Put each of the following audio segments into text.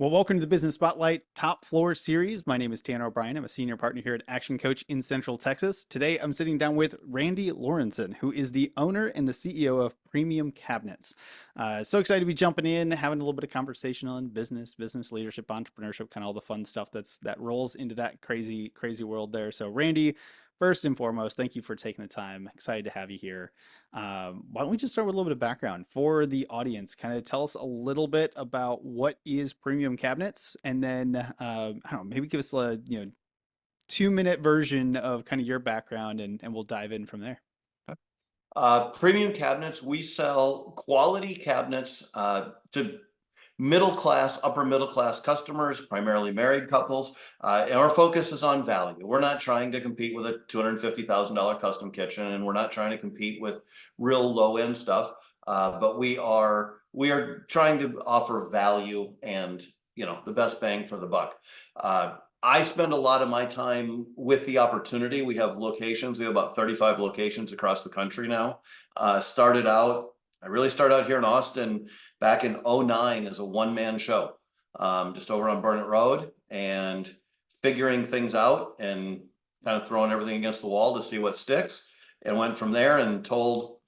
Well, welcome to the Business Spotlight Top Floor Series. My name is Tanner O'Brien. I'm a senior partner here at Action Coach in Central Texas. Today, I'm sitting down with Randy Lorensen, who is the owner and the CEO of Premium Cabinets. So excited to be jumping in, having a little bit of conversation on business leadership, entrepreneurship, kind of all the fun stuff that rolls into that crazy world there. So, Randy, first and foremost, thank you for taking the time. Excited to have you here. Why don't we just start with a little bit of background for the audience? Kind of tell us a little bit about what is Premium Cabinets, and then I don't know, maybe give us a 2 minute version of kind of your background, and we'll dive in from there. Premium cabinets, we sell quality cabinets to middle class, upper middle class customers, primarily married couples. And our focus is on value. We're not trying to compete with a $250,000 custom kitchen, and we're not trying to compete with real low end stuff. But we are trying to offer value and the best bang for the buck. I spend a lot of my time with the opportunity. We have locations. We have about 35 locations across the country now. I really started out here in Austin back in '09 as a one-man show, just over on Burnett Road, and figuring things out and kind of throwing everything against the wall to see what sticks. And went from there and told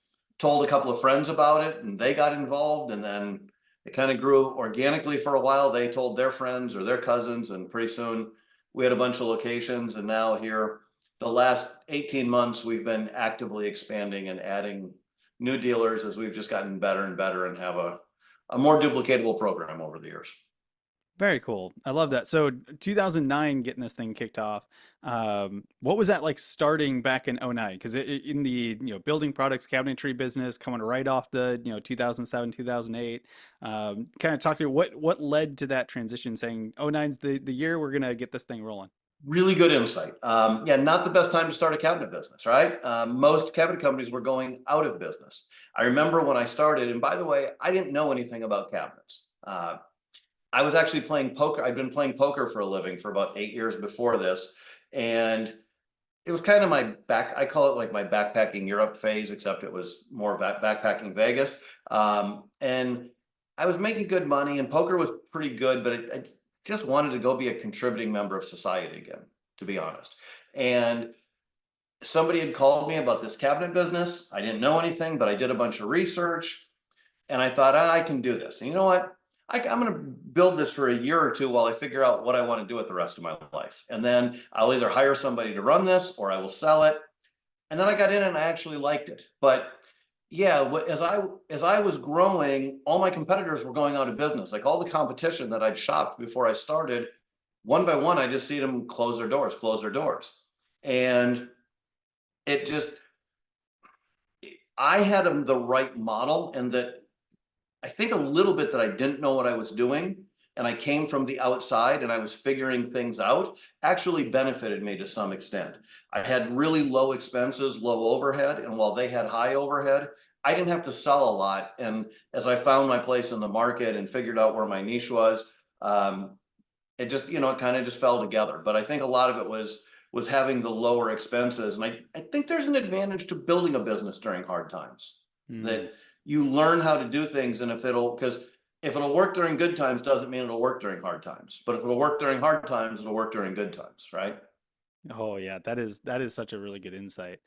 a couple of friends about it, and they got involved, and then it kind of grew organically for a while. They told their friends or their cousins, and pretty soon we had a bunch of locations. And now here, the last 18 months, we've been actively expanding and adding new dealers as we've just gotten better and better and have a more duplicatable program over the years. Very cool. I love that. So 2009, getting this thing kicked off. What was that like starting back in '09? Because in the building products cabinetry business, coming right off the 2007 2008. Kind of talk to what led to that transition, saying '09's the year we're gonna get this thing rolling. Really good insight. Yeah, not the best time to start a cabinet business, right? Most cabinet companies were going out of business. I remember when I started, and by the way, I didn't know anything about cabinets. I was actually playing poker. I'd been playing poker for a living for about 8 years before this. And it was kind of I call it like my backpacking Europe phase, except it was more backpacking Vegas. And I was making good money, and poker was pretty good, but I just wanted to go be a contributing member of society again, to be honest. And somebody had called me about this cabinet business. I didn't know anything, but I did a bunch of research, and I thought, I can do this. And you know what? I'm going to build this for a year or two while I figure out what I want to do with the rest of my life. And then I'll either hire somebody to run this or I will sell it. And then I got in and I actually liked it. But yeah, as I was growing, all my competitors were going out of business. Like all the competition that I'd shopped before I started, one by one, I just see them close their doors, close their doors. And it just, I had the right model, and that I think a little bit that I didn't know what I was doing, and I came from the outside and I was figuring things out, actually benefited me to some extent. I had really low expenses, low overhead, and while they had high overhead, I didn't have to sell a lot. And as I found my place in the market and figured out where my niche was, it just, it kind of just fell together. But I think a lot of it was having the lower expenses. And I think there's an advantage to building a business during hard times, Mm. that you learn how to do things. And because if it'll work during good times, doesn't mean it'll work during hard times. But if it'll work during hard times, it'll work during good times, right? Oh yeah, that is such a really good insight.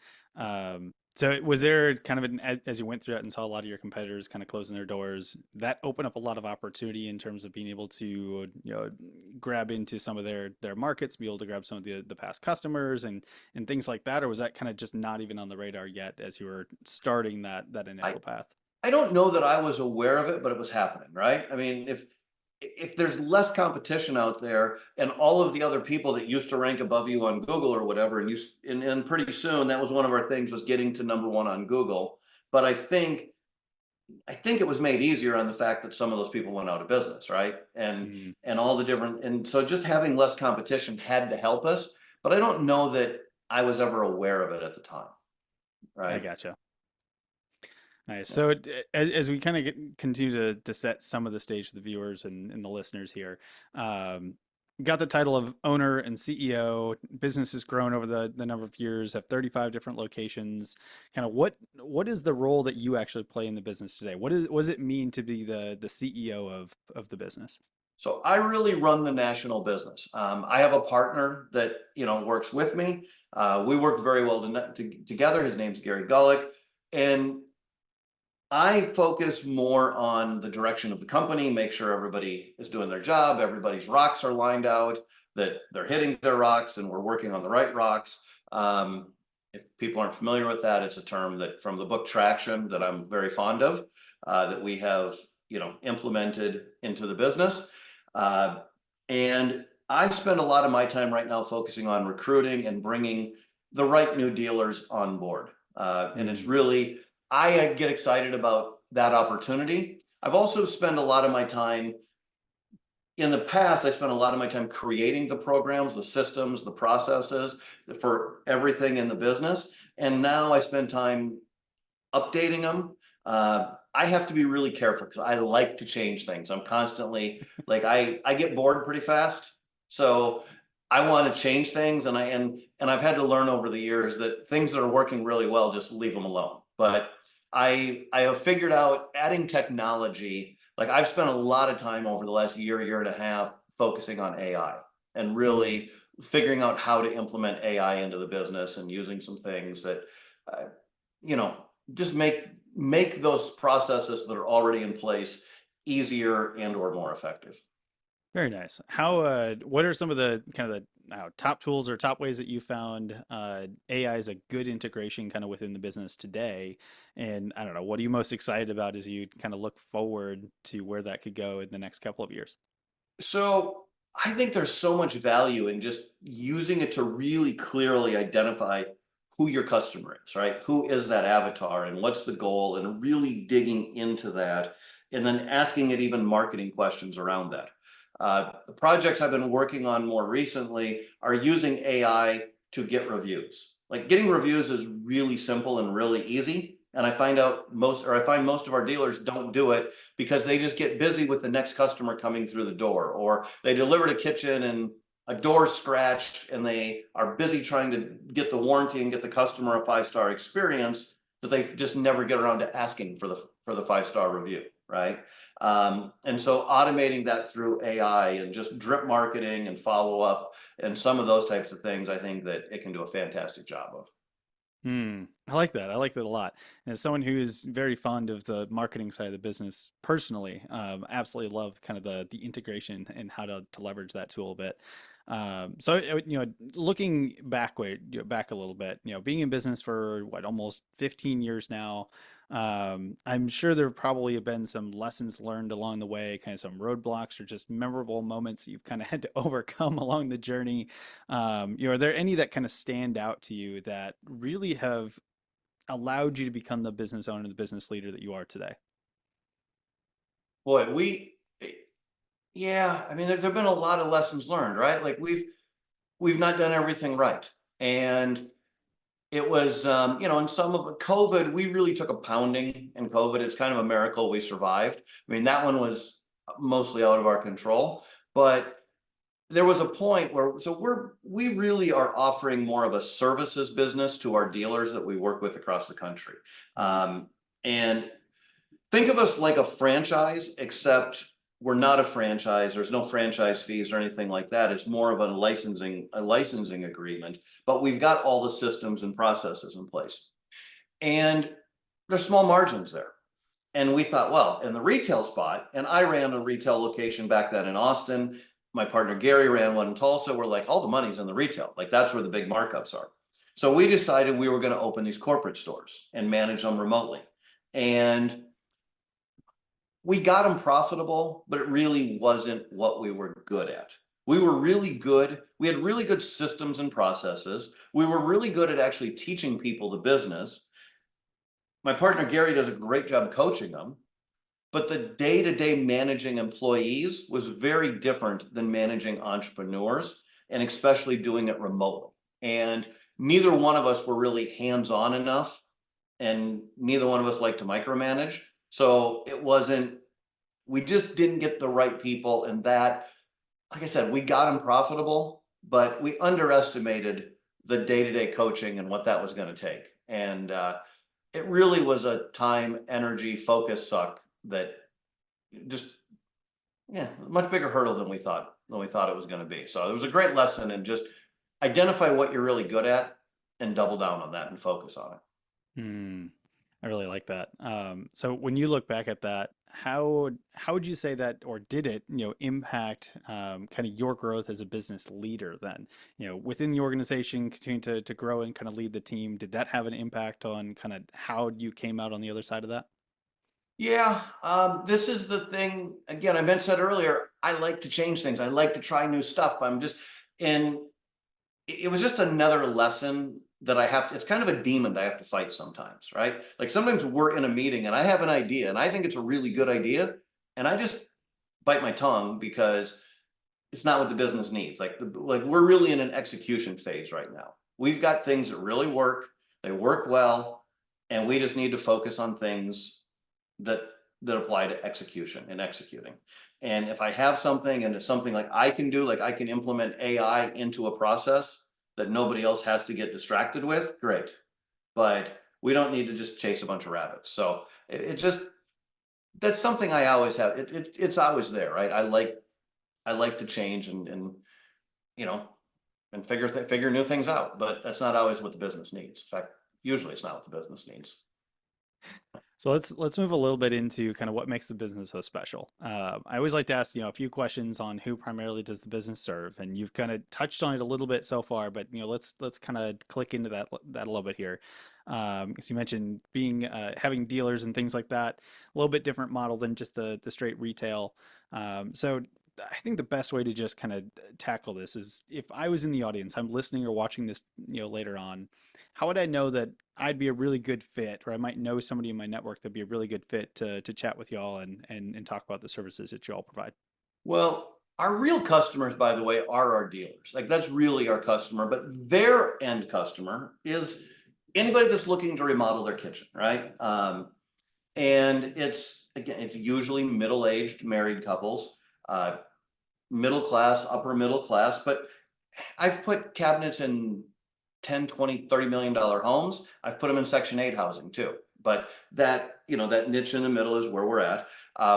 So was there kind of as you went through that and saw a lot of your competitors kind of closing their doors, that opened up a lot of opportunity in terms of being able to grab into some of their markets, be able to grab some of the past customers and things like that, or was that kind of just not even on the radar yet as you were starting that I initial path? I don't know that I was aware of it, but it was happening, right? I mean, if there's less competition out there, and all of the other people that used to rank above you on Google or whatever, and pretty soon that was one of our things, was getting to number one on Google. But I think it was made easier on the fact that some of those people went out of business, right? Mm, And all the different, and so just having less competition had to help us. But I don't know that I was ever aware of it at the time, I right? gotcha. Nice. Yeah. So as we kind of continue to set some of the stage for the viewers and the listeners here, um, got the title of owner and CEO. Business has grown over the number of years, have 35 different locations. Kind of what is the role that you actually play in the business today? What does it mean to be the CEO of the business? So I really run the national business. I have a partner that works with me. We work very well together. His name's Gary Gullick, and I focus more on the direction of the company, make sure everybody is doing their job, everybody's rocks are lined out, that they're hitting their rocks, and we're working on the right rocks. If people aren't familiar with that, it's a term that from the book Traction that I'm very fond of, that we have implemented into the business. Uh, and I spend a lot of my time right now focusing on recruiting and bringing the right new dealers on board. And it's Mm. really, I get excited about that opportunity. I've also spent a lot of my time in the past, I spent a lot of my time creating the programs, the systems, the processes for everything in the business. And now I spend time updating them. I have to be really careful because I like to change things. I'm constantly like I get bored pretty fast. So I want to change things, and I've had to learn over the years that things that are working really well, just leave them alone. But I have figured out adding technology. Like I've spent a lot of time over the last year and a half focusing on AI and Mm. really figuring out how to implement AI into the business and using some things that uh, you know just make those processes that are already in place easier and or more effective. Very nice. How, what are some of the kind of the top tools or top ways that you found AI is a good integration kind of within the business today? And I don't know, what are you most excited about as you kind of look forward to where that could go in the next couple of years? So I think there's so much value in just using it to really clearly identify who your customer is, right? Who is that avatar and what's the goal, and really digging into that and then asking it even marketing questions around that. The projects I've been working on more recently are using AI to get reviews. Like getting reviews is really simple and really easy. And I find most of our dealers don't do it because they just get busy with the next customer coming through the door, or they delivered a kitchen and a door scratched and they are busy trying to get the warranty and get the customer a 5-star experience, that they just never get around to asking for the 5-star review, right? And so automating that through AI and just drip marketing and follow up and some of those types of things, I think that it can do a fantastic job of. Hmm. I like that. I like that a lot. And as someone who is very fond of the marketing side of the business personally, absolutely love kind of the integration and how to leverage that tool a bit. So looking backward, back a little bit, being in business for what, almost 15 years now, I'm sure there probably have been some lessons learned along the way, kind of some roadblocks or just memorable moments that you've kind of had to overcome along the journey. Are there any that kind of stand out to you that really have allowed you to become the business owner, the business leader that you are today? Boy, yeah, I mean, there've been a lot of lessons learned, right? Like we've not done everything right. And it was, in some of COVID, we really took a pounding in COVID. It's kind of a miracle we survived. I mean, that one was mostly out of our control, but there was a point where, so we really are offering more of a services business to our dealers that we work with across the country. Mm. And think of us like a franchise, except we're not a franchise. There's no franchise fees or anything like that. It's more of a licensing agreement, but we've got all the systems and processes in place. And there's small margins there. And we thought, well, in the retail spot, and I ran a retail location back then in Austin. My partner Gary ran one in Tulsa. We're like, all the money's in the retail. Like that's where the big markups are. So we decided we were going to open these corporate stores and manage them remotely. And we got them profitable, but it really wasn't what we were good at. We were really good. We had really good systems and processes. We were really good at actually teaching people the business. My partner Gary does a great job coaching them, but the day-to-day managing employees was very different than managing entrepreneurs, and especially doing it remotely. And neither one of us were really hands-on enough, and neither one of us liked to micromanage. So it wasn't, we just didn't get the right people, and that, like I said, we got them profitable, but we underestimated the day-to-day coaching and what that was going to take. And it really was a time, energy, focus suck that just yeah, much bigger hurdle than we thought it was going to be. So it was a great lesson, and just identify what you're really good at and double down on that and focus on it. Hmm. I really like that. So when you look back at that, how would you say that, or did it, impact kind of your growth as a business leader then? Within the organization, continue to grow and kind of lead the team. Did that have an impact on kind of how you came out on the other side of that? Yeah, this is the thing. Again, said earlier, I like to change things. I like to try new stuff. And it was just another lesson that I have to, it's kind of a demon that I have to fight sometimes, right? Like sometimes we're in a meeting and I have an idea and I think it's a really good idea. And I just bite my tongue because it's not what the business needs. Like we're really in an execution phase right now. We've got things that really work, they work well, and we just need to focus on things that that apply to execution and executing. And if I have something, and if something like I can do, like I can implement AI into a process that nobody else has to get distracted with, great. But we don't need to just chase a bunch of rabbits. So it just, that's something I always have. It's always there, right? I like to change and you know and figure new things out, but that's not always what the business needs. In fact, usually it's not what the business needs. So let's move a little bit into kind of what makes the business so special. I always like to ask, a few questions on who primarily does the business serve, and you've kind of touched on it a little bit so far, but let's kind of click into that a little bit here. As you mentioned, being having dealers and things like that, a little bit different model than just the straight retail. So I think the best way to just kind of tackle this is if I was in the audience, I'm listening or watching this, later on, how would I know that I'd be a really good fit, or I might know somebody in my network that'd be a really good fit to chat with y'all and talk about the services that y'all provide? Well, our real customers, by the way, are our dealers. Like that's really our customer, but their end customer is anybody that's looking to remodel their kitchen, right? And it's again, it's usually middle-aged married couples, uh, middle class, upper middle class, but I've put cabinets in 10, 20, $30 million homes. I've put them in Section 8 housing too. But that, that niche in the middle is where we're at.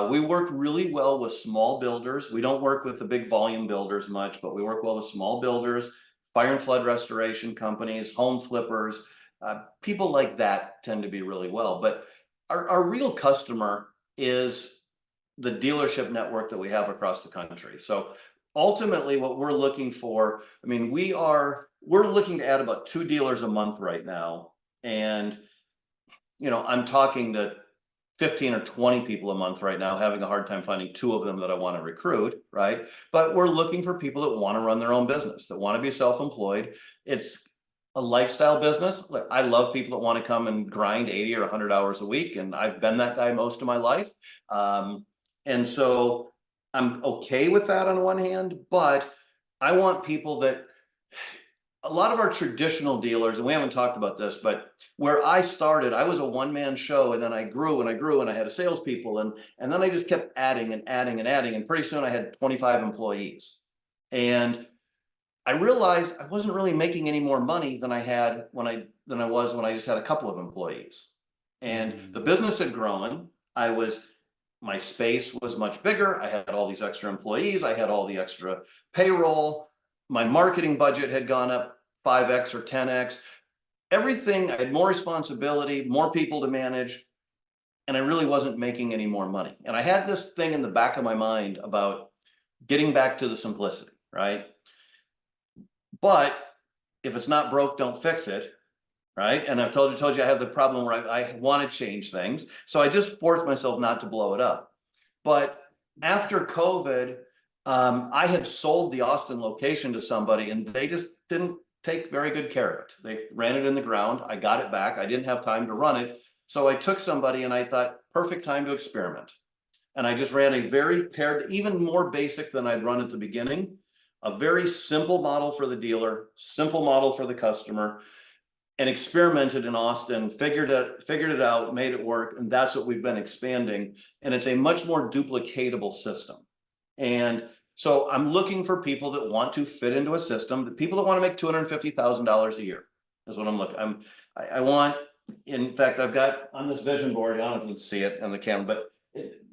We work really well with small builders. We don't work with the big volume builders much, but we work well with small builders, fire and flood restoration companies, home flippers. People like that tend to be really well. But our real customer is the dealership network that we have across the country. So ultimately what we're looking for, we're looking to add about 2 dealers a month right now. And I'm talking to 15 or 20 people a month right now, having a hard time finding 2 of them that I want to recruit, right? But we're looking for people that want to run their own business, that want to be self-employed. It's a lifestyle business. Like I love people that want to come and grind 80 or 100 hours a week, and I've been that guy most of my life. And so I'm okay with that on one hand, but I want people that a lot of our traditional dealers, and we haven't talked about this, but where I started, I was a one-man show, and then I grew and I grew, and I had a salespeople, and then I just kept adding and adding and adding, and pretty soon I had 25 employees. And I realized I wasn't really making any more money than I was when I just had a couple of employees. And the Mm. business had grown. My space was much bigger. I had all these extra employees. I had all the extra payroll. My marketing budget had gone up 5x or 10x. Everything, I had more responsibility, more people to manage, and I really wasn't making any more money. And I had this thing in the back of my mind about getting back to the simplicity, right? But if it's not broke, don't fix it, right? And I've told you I have the problem where I want to change things. So I just forced myself not to blow it up. But after COVID, I had sold the Austin location to somebody and they just didn't take very good care of it. They ran it in the ground. I got it back. I didn't have time to run it. So I took somebody and I thought, perfect time to experiment. And I just ran a very paired, even more basic than I'd run at the beginning, a very simple model for the dealer, simple model for the customer, and experimented in Austin, figured it out, made it work, and that's what we've been expanding. And it's a much more duplicatable system. And so I'm looking for people that want to fit into a system, people that want to make $250,000 a year is what I'm looking. I want, in fact, I've got on this vision board, I don't know if you can see it on the camera, but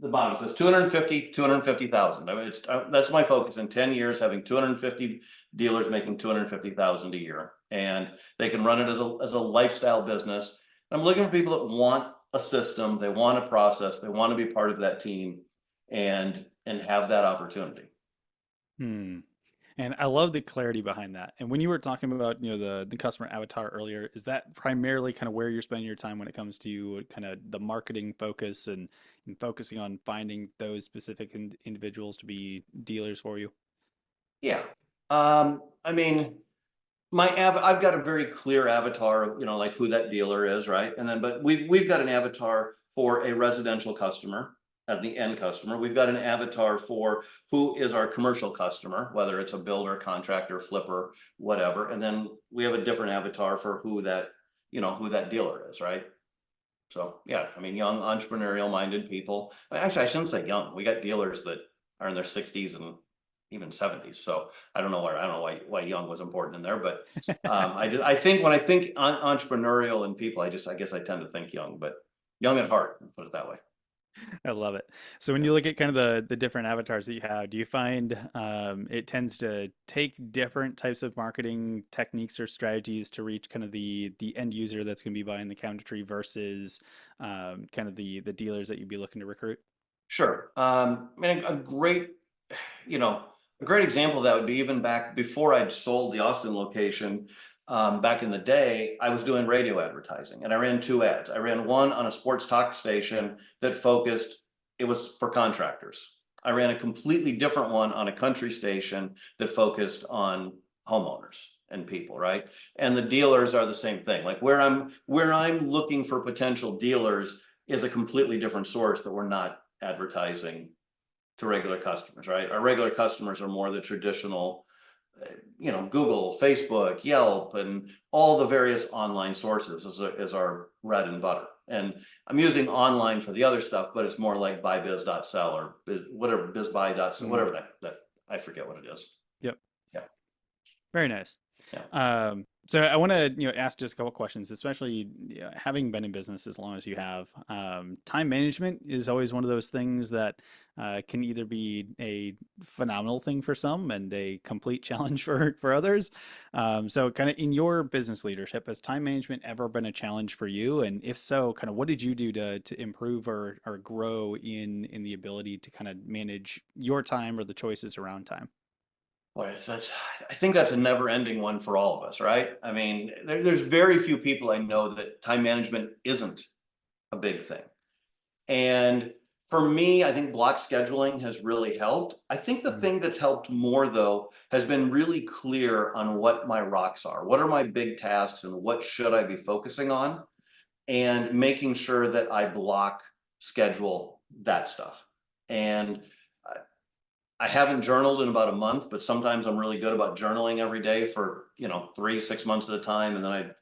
The bottom says 250,000. I mean, that's my focus in 10 years, having 250 dealers making 250,000 a year. And they can run it as a lifestyle business. I'm looking for people that want a system, they want a process, they want to be part of that team and have that opportunity. Hmm. And I love the clarity behind that. And when you were talking about, the customer avatar earlier, is that primarily kind of where you're spending your time when it comes to kind of the marketing focus and focusing on finding those specific individuals to be dealers for you? Yeah. I mean, I've got a very clear avatar of, like who that dealer is, right? And then, but we've got an avatar for a residential customer, at the end customer. We've got an avatar for who is our commercial customer, whether it's a builder, contractor, flipper, whatever. And then we have a different avatar for who that dealer is, right? So yeah, I mean, young entrepreneurial minded people. Actually, I shouldn't say young. We got dealers that are in their 60s and even 70s. So I don't know why young was important in there, but I think when I think entrepreneurial and people, I guess I tend to think young, but young at heart, put it that way. I love it. So when you Yes. look at kind of the different avatars that you have, do you find it tends to take different types of marketing techniques or strategies to reach kind of the end user that's going to be buying the cabinetry versus kind of the dealers that you'd be looking to recruit? Sure. I mean, you know, a great example of that would be even back before I'd sold the Austin location. Back in the day, I was doing radio advertising and I ran two ads. I ran one on a sports talk station that it was for contractors. I ran a completely different one on a country station that focused on homeowners and people, right? And the dealers are the same thing. Like where I'm looking for potential dealers is a completely different source that we're not advertising to regular customers, right? Our regular customers are more the traditional, Google, Facebook, Yelp, and all the various online sources is our bread and butter. And I'm using online for the other stuff, but it's more like buybiz.sell or whatever, bizbuy.sell, Mm, whatever that I forget what it is. yep. Yeah, Very nice. yeah, So I want to, ask just a couple questions, especially having been in business as long as you have. Time management is always one of those things that can either be a phenomenal thing for some and a complete challenge for others. So kind of in your business leadership, has time management ever been a challenge for you? And if so, kind of what did you do to improve or grow in the ability to kind of manage your time or the choices around time? boy, I think that's a never ending one for all of us, right? I mean, there's very few people I know that time management isn't a big thing. And for me, I think block scheduling has really helped. I think the Mm, thing that's helped more, though, has been really clear on what my rocks are. What are my big tasks and what should I be focusing on? And making sure that I block schedule that stuff. And I I haven't journaled in about a month, but sometimes I'm really good about journaling every day for, 3, 6 months at a time. And then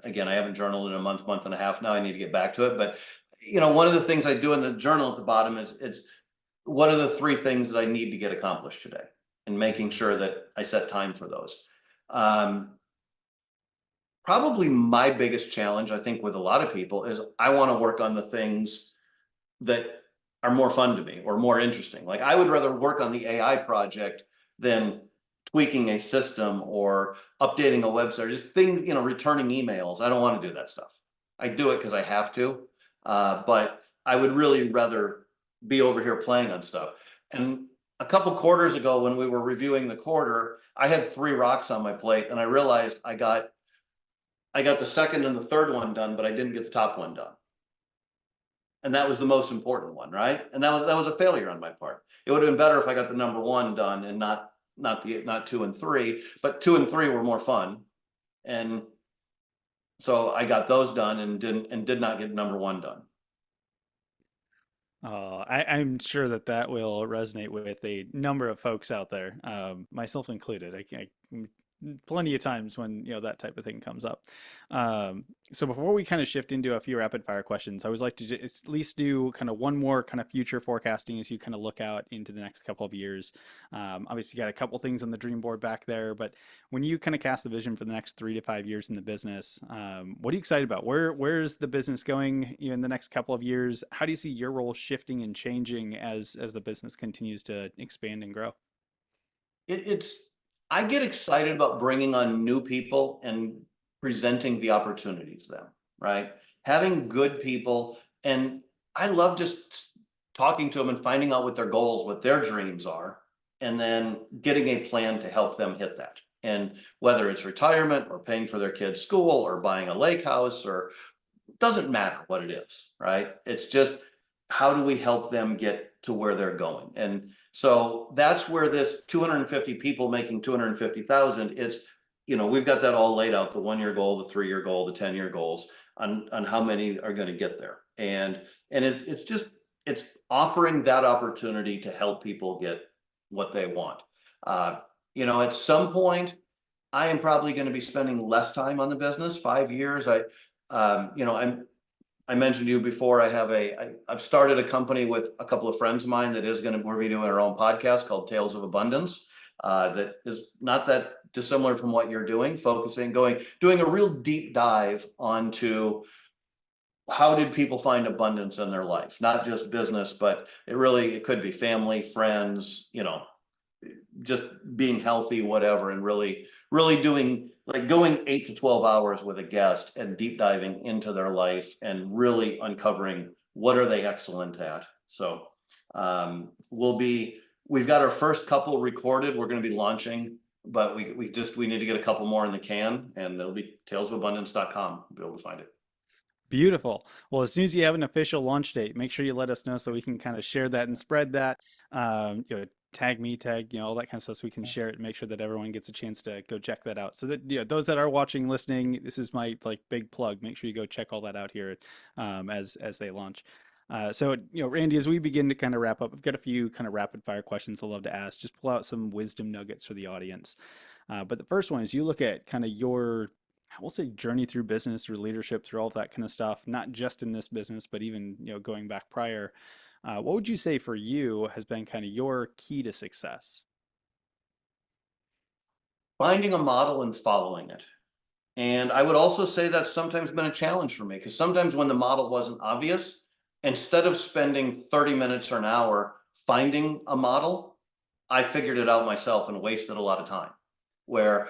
again, I haven't journaled in a month and a half now. I need to get back to it. But, one of the things I do in the journal at the bottom is it's what are the three things that I need to get accomplished today and making sure that I set time for those. Um, Probably my biggest challenge, I think, with a lot of people is I want to work on the things that are more fun to me or more interesting. Like I would rather work on the AI project than tweaking a system or updating a website, just things, returning emails. I don't want to do that stuff. I do it because I have to, but I would really rather be over here playing on stuff. And a couple quarters ago, when we were reviewing the quarter, I had 3 rocks on my plate, and I realized I got the second and the third one done, but I didn't get the top one done. And that was the most important one, right? And that was a failure on my part. It would have been better if I got the number one done and not 2 and 3, but 2 and 3 were more fun. And so I got those done and did not get number one done. I'm sure that that will resonate with a number of folks out there, myself included. plenty of times when that type of thing comes up. So before we kind of shift into a few rapid fire questions, I always like to just at least do kind of one more kind of future forecasting as you kind of look out into the next couple of years. Obviously, you got a couple things on the dream board back there, but when you kind of cast the vision for the next 3 to 5 years in the business, what are you excited about? Where's the business going in the next couple of years? How do you see your role shifting and changing as the business continues to expand and grow? It's I get excited about bringing on new people and presenting the opportunity to them, right? Having good people, and I love just talking to them and finding out what their goals, what their dreams are, and then getting a plan to help them hit that. And whether it's retirement or paying for their kids' school or buying a lake house, or doesn't matter what it is, right? It's just how do we help them get to where they're going? And so that's where this 250 people making 250,000, it's, we've got that all laid out, the 1 year goal, the 3 year goal, the 10 year goals on how many are going to get there. And it's just, it's offering that opportunity to help people get what they want. At some point, I am probably going to be spending less time on the business. 5 years, I mentioned to you before, I've started a company with a couple of friends of mine that is going to, we're be doing our own podcast called Tales of Abundance. That is not that dissimilar from what you're doing, doing a real deep dive onto how did people find abundance in their life, not just business, but it could be family, friends, just being healthy, whatever, and really doing like going 8 to 12 hours with a guest and deep diving into their life and really uncovering what are they excellent at. So we've got our first couple recorded. We're going to be launching, but we need to get a couple more in the can, and it'll be talesofabundance.com. You'll be able to find it. Beautiful. Well, as soon as you have an official launch date, make sure you let us know so we can kind of share that and spread that. Tag me, tag, all that kind of stuff so we can share it and make sure that everyone gets a chance to go check that out. So that, those that are watching, listening, this is my like big plug. Make sure you go check all that out here as they launch. Randy, as we begin to kind of wrap up, I've got a few kind of rapid fire questions I love to ask. Just pull out some wisdom nuggets for the audience. But the first one is you look at kind of your I will say journey through business, through leadership, through all of that kind of stuff, not just in this business, but even, going back prior. What would you say for you has been kind of your key to success? Finding a model and following it. And I would also say that's sometimes been a challenge for me, because sometimes when the model wasn't obvious, instead of spending 30 minutes or an hour finding a model, I figured it out myself and wasted a lot of time. Where,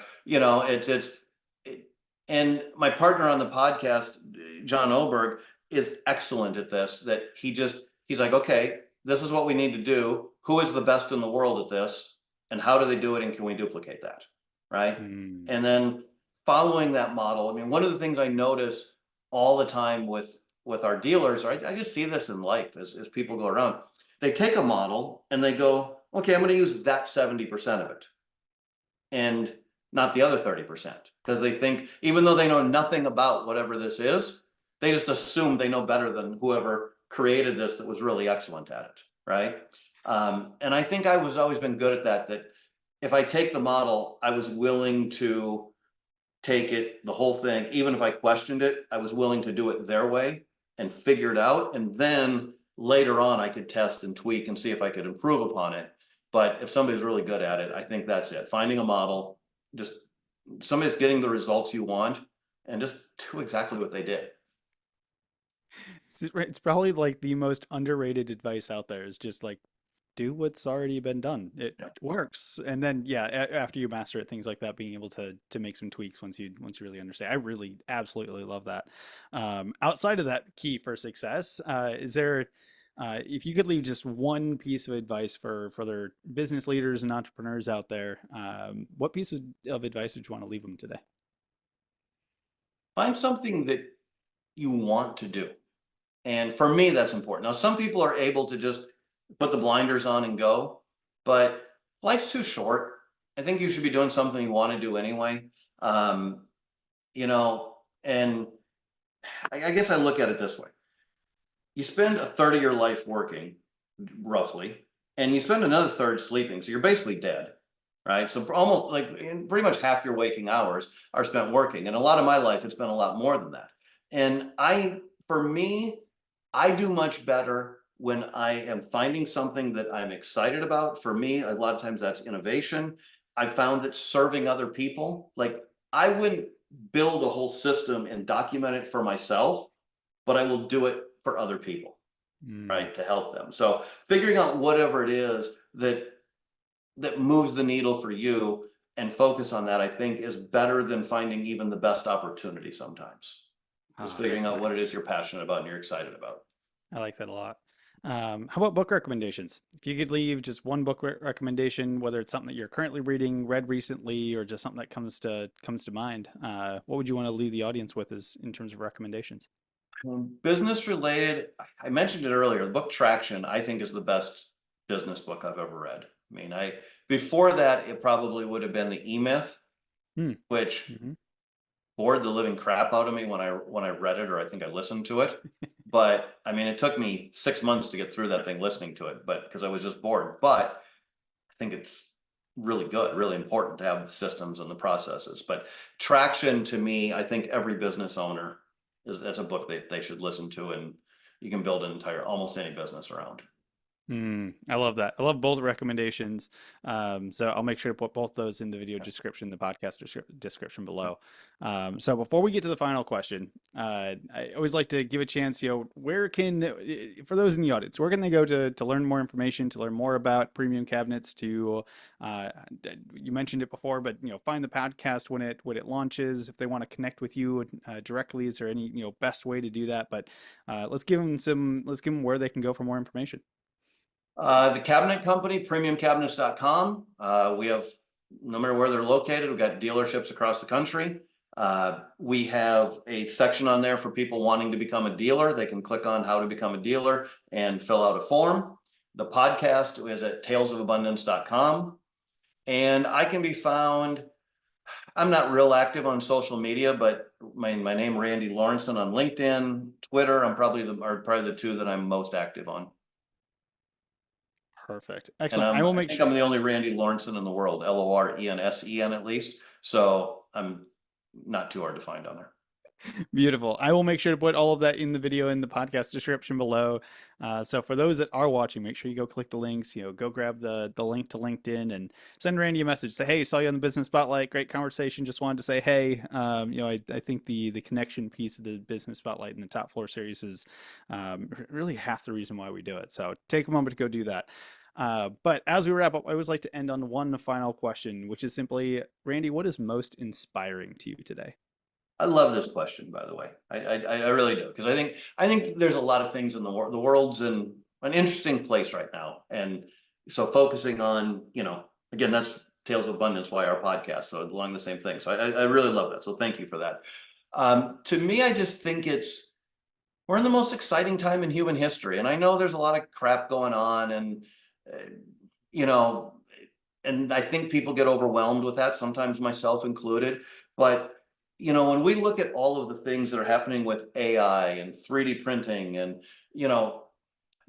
and my partner on the podcast, John Oberg, is excellent at this, that he's like, okay, this is what we need to do. Who is the best in the world at this? And how do they do it? And can we duplicate that? Right. Mm. And then following that model, I mean, one of the things I notice all the time with our dealers, or I just see this in life as people go around, they take a model and they go, okay, I'm going to use that 70% of it and not the other 30%, because they think, even though they know nothing about whatever this is, they just assume they know better than whoever created this that was really excellent at it, right? And I think I was always been good at that if I take the model, I was willing to take it, the whole thing, even if I questioned it, I was willing to do it their way and figure it out. And then later on, I could test and tweak and see if I could improve upon it. But if somebody's really good at it, I think that's it. Finding a model, just somebody's getting the results you want, and just do exactly what they did. It's probably like the most underrated advice out there is just like do what's already been done. It Yeah. works. And then yeah, after you master it, things like that, being able to make some tweaks once you really understand. I really absolutely love that. Outside of that key for success, is there if you could leave just one piece of advice for their business leaders and entrepreneurs out there, what piece of advice would you want to leave them today? Find something that you want to do. And for me, that's important. Now, some people are able to just put the blinders on and go, but life's too short. I think you should be doing something you want to do anyway. Um, and I guess I look at it this way. You spend a third of your life working, roughly, and you spend another third sleeping. So you're basically dead, right? So almost like pretty much half your waking hours are spent working. And a lot of my life, it's been a lot more than that. And for me, I do much better when I am finding something that I'm excited about. For me, a lot of times that's innovation. I found that serving other people, like I wouldn't build a whole system and document it for myself, but I will do it for other people, Mm. right? To help them. So figuring out whatever it is that moves the needle for you and focus on that, I think is better than finding even the best opportunity sometimes. Just Ah, figuring that's out what nice. it is you're passionate about and you're excited about. I like that a lot. How about book recommendations? If you could leave just one book recommendation, whether it's something that you're currently reading, read recently, or just something that comes to mind, what would you want to leave the audience with as in terms of recommendations? Business related, I mentioned it earlier, the book Traction, I think is the best business book I've ever read. I mean, before that, it probably would have been the E-Myth, Hmm. which Hmm. bored the living crap out of me when I read it, or I think I listened to it. But I mean, it took me 6 months to get through that thing listening to it, but because I was just bored. But I think it's really good, really important to have the systems and the processes. But Traction, to me, I think every business owner that's a book they should listen to, and you can build an entire almost any business around. I love that. I love both recommendations. So I'll make sure to put both those in the video description, the podcast description below. So before we get to the final question, I always like to give a chance, where for those in the audience, where can they go to learn more information, to learn more about premium cabinets, uh, you mentioned it before, but, find the podcast when it launches, if they want to connect with you directly, is there any, best way to do that? But let's give them where they can go for more information. The cabinet company, premiumcabinets.com. We have, no matter where they're located, we've got dealerships across the country. We have a section on there for people wanting to become a dealer. They can click on how to become a dealer and fill out a form. The podcast is at talesofabundance.com. And I can be found, I'm not real active on social media, but my name, Randy Lorensen, on LinkedIn, Twitter, are probably the two that I'm most active on. Perfect. And Excellent. I will I make think sure. I'm the only Randy Lorensen in the world, Lorensen at least. So I'm not too hard to find on there. Beautiful. I will make sure to put all of that in the video in the podcast description below. So for those that are watching, make sure you go click the links. Go grab the link to LinkedIn and send Randy a message. Say, hey, saw you on the Business Spotlight. Great conversation. Just wanted to say, hey, I think the connection piece of the Business Spotlight and the Top Floor series is really half the reason why we do it. So take a moment to go do that. But as we wrap up, I always like to end on one final question, which is simply, Randy, what is most inspiring to you today? I love this question, by the way. I really do, because I think there's a lot of things in the world. The world's in an interesting place right now, and so focusing on, again, that's Tales of Abundance, why our podcast, so along the same thing. So I really love that. So thank you for that. To me, I just think we're in the most exciting time in human history, and I know there's a lot of crap going on, and uh, you know, and I think people get overwhelmed with that, sometimes myself included. But when we look at all of the things that are happening with AI and 3D printing, and you know,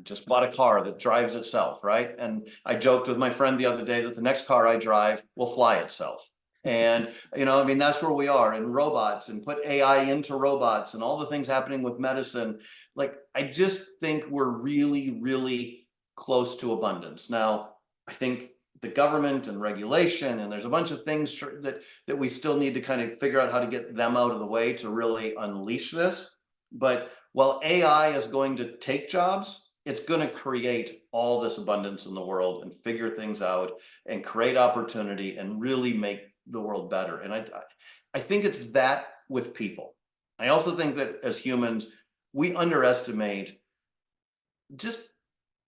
just bought a car that drives itself, right? And I joked with my friend the other day that the next car I drive will fly itself. And I mean, that's where we are, in robots, and put AI into robots, and all the things happening with medicine. Like, I just think we're really, really close to abundance. Now, I think the government and regulation, and there's a bunch of things that we still need to kind of figure out how to get them out of the way to really unleash this. But while AI is going to take jobs, it's going to create all this abundance in the world and figure things out and create opportunity and really make the world better. And I think it's that with people. I also think that as humans, we underestimate just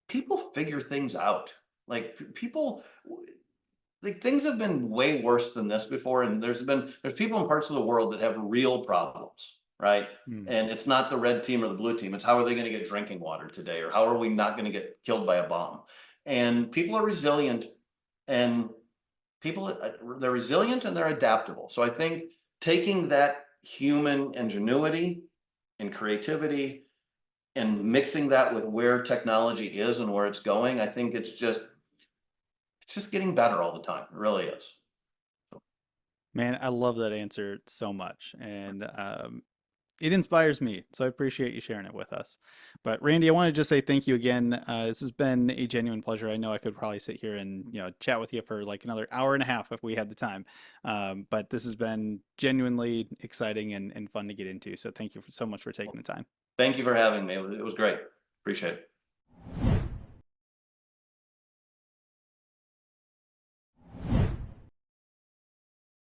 people figure things out. Like people, like things have been way worse than this before, and there's people in parts of the world that have real problems, right? Hmm. And it's not the red team or the blue team. It's how are they going to get drinking water today, or how are we not going to get killed by a bomb? And people are resilient, and they're resilient and they're adaptable. So I think taking that human ingenuity and creativity and mixing that with where technology is and where it's going, I think it's it's just getting better all the time. It really is. Man, I love that answer so much. And it inspires me. So I appreciate you sharing it with us. But Randy, I want to just say thank you again. This has been a genuine pleasure. I know I could probably sit here and chat with you for like another hour and a half if we had the time. But this has been genuinely exciting and fun to get into. So thank you so much for taking the time. Thank you for having me. It was great. Appreciate it.